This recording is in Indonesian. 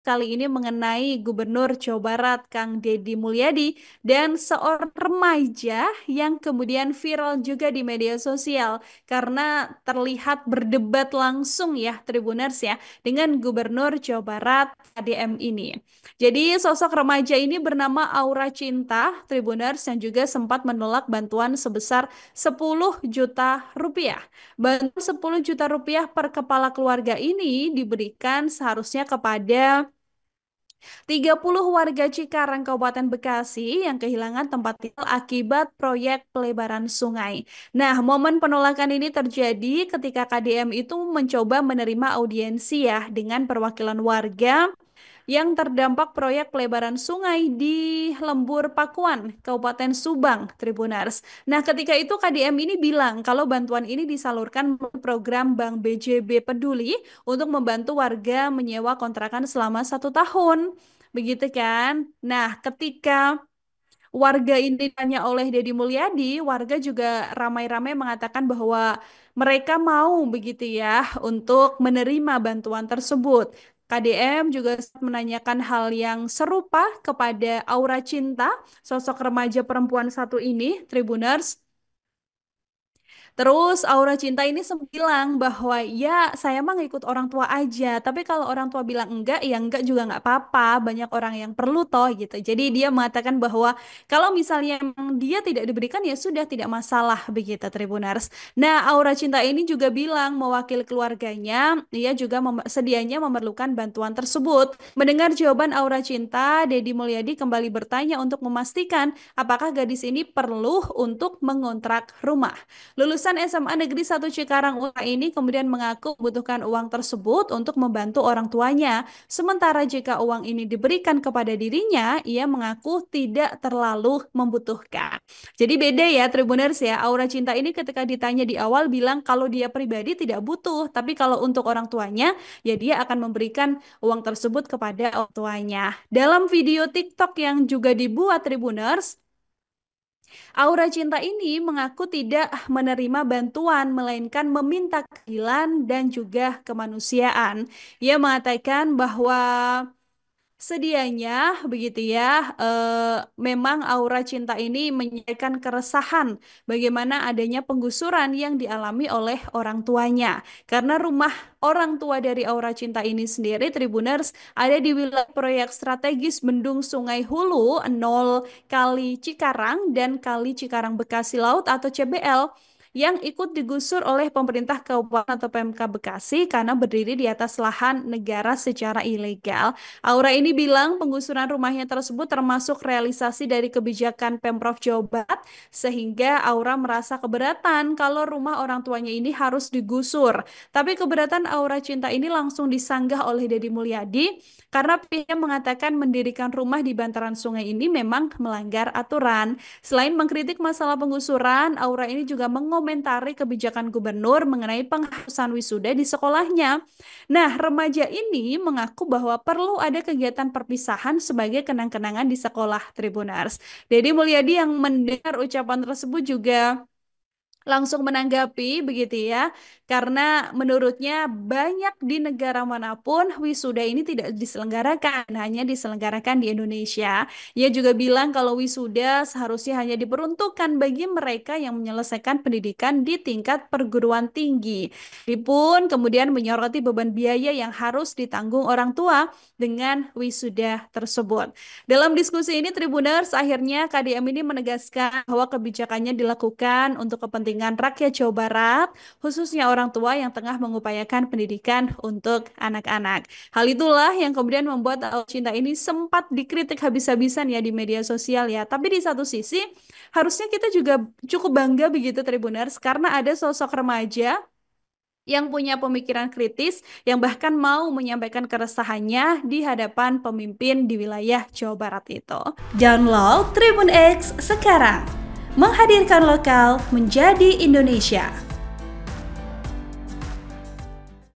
kali ini mengenai Gubernur Jawa Barat Kang Deddy Mulyadi dan seorang remaja yang kemudian viral juga di media sosial karena terlihat berdebat langsung ya Tribuners ya dengan Gubernur Jawa Barat KDM ini. Jadi sosok remaja ini bernama Aura Cinta Tribuners yang juga sempat menolak bantuan sebesar 10 juta rupiah. Bantuan 10 juta rupiah per kepala keluarga ini diberikan seharusnya kepada 30 warga Cikarang Kabupaten Bekasi yang kehilangan tempat tinggal akibat proyek pelebaran sungai. Nah, momen penolakan ini terjadi ketika KDM itu mencoba menerima audiensi ya dengan perwakilan warga yang terdampak proyek pelebaran sungai di Lembur Pakuan, Kabupaten Subang, Tribuners. Nah, ketika itu KDM ini bilang kalau bantuan ini disalurkan melalui program Bank BJB Peduli untuk membantu warga menyewa kontrakan selama 1 tahun. Begitu kan? Nah, ketika warga ini ditanya oleh Deddy Mulyadi, warga juga ramai-ramai mengatakan bahwa mereka mau begitu ya untuk menerima bantuan tersebut. KDM juga menanyakan hal yang serupa kepada Aura Cinta, sosok remaja perempuan satu ini, Tribuners. Terus Aura Cinta ini bilang bahwa ya saya mah ngikut orang tua aja. Tapi kalau orang tua bilang enggak, ya enggak juga nggak apa-apa. Banyak orang yang perlu toh gitu. Jadi dia mengatakan bahwa kalau misalnya emang dia tidak diberikan ya sudah tidak masalah begitu Tribuners. Nah Aura Cinta ini juga bilang mewakili keluarganya, dia juga sedianya memerlukan bantuan tersebut. Mendengar jawaban Aura Cinta, Deddy Mulyadi kembali bertanya untuk memastikan apakah gadis ini perlu untuk mengontrak rumah. Lulusan SMA Negeri 1 Cikarang Utara ini kemudian mengaku membutuhkan uang tersebut untuk membantu orang tuanya. Sementara jika uang ini diberikan kepada dirinya, ia mengaku tidak terlalu membutuhkan. Jadi beda ya Tribuners ya, Aura Cinta ini ketika ditanya di awal bilang kalau dia pribadi tidak butuh, tapi kalau untuk orang tuanya, ya dia akan memberikan uang tersebut kepada orang tuanya. Dalam video TikTok yang juga dibuat Tribuners, Aura Cinta ini mengaku tidak menerima bantuan, melainkan meminta keadilan dan juga kemanusiaan. Ia mengatakan bahwa sedianya begitu ya, memang Aura Cinta ini menyampaikan keresahan bagaimana adanya penggusuran yang dialami oleh orang tuanya. Karena rumah orang tua dari Aura Cinta ini sendiri, Tribuners, ada di wilayah proyek strategis Bendung Sungai Hulu 0 Kali Cikarang dan Kali Cikarang Bekasi Laut atau CBL yang ikut digusur oleh pemerintah kabupaten atau PMK Bekasi karena berdiri di atas lahan negara secara ilegal. Aura ini bilang penggusuran rumahnya tersebut termasuk realisasi dari kebijakan Pemprov Jawa Barat sehingga Aura merasa keberatan kalau rumah orang tuanya ini harus digusur. Tapi keberatan Aura Cinta ini langsung disanggah oleh Deddy Mulyadi karena pihaknya mengatakan mendirikan rumah di bantaran sungai ini memang melanggar aturan. Selain mengkritik masalah penggusuran, Aura ini juga mengomentari kebijakan gubernur mengenai penghapusan wisuda di sekolahnya. Nah, remaja ini mengaku bahwa perlu ada kegiatan perpisahan sebagai kenang-kenangan di sekolah Tribuners. Deddy Mulyadi yang mendengar ucapan tersebut juga langsung menanggapi begitu ya, karena menurutnya banyak di negara manapun wisuda ini tidak diselenggarakan, hanya diselenggarakan di Indonesia. Ia juga bilang kalau wisuda seharusnya hanya diperuntukkan bagi mereka yang menyelesaikan pendidikan di tingkat perguruan tinggi. Dia pun kemudian menyoroti beban biaya yang harus ditanggung orang tua dengan wisuda tersebut. Dalam diskusi ini Tribuners akhirnya KDM ini menegaskan bahwa kebijakannya dilakukan untuk kepentingan rakyat Jawa Barat, khususnya orang tua yang tengah mengupayakan pendidikan untuk anak-anak. Hal itulah yang kemudian membuat Aura Cinta ini sempat dikritik habis-habisan ya di media sosial ya. Tapi di satu sisi harusnya kita juga cukup bangga begitu Tribuners karena ada sosok remaja yang punya pemikiran kritis, yang bahkan mau menyampaikan keresahannya di hadapan pemimpin di wilayah Jawa Barat itu. Download Tribun X sekarang, menghadirkan lokal menjadi Indonesia.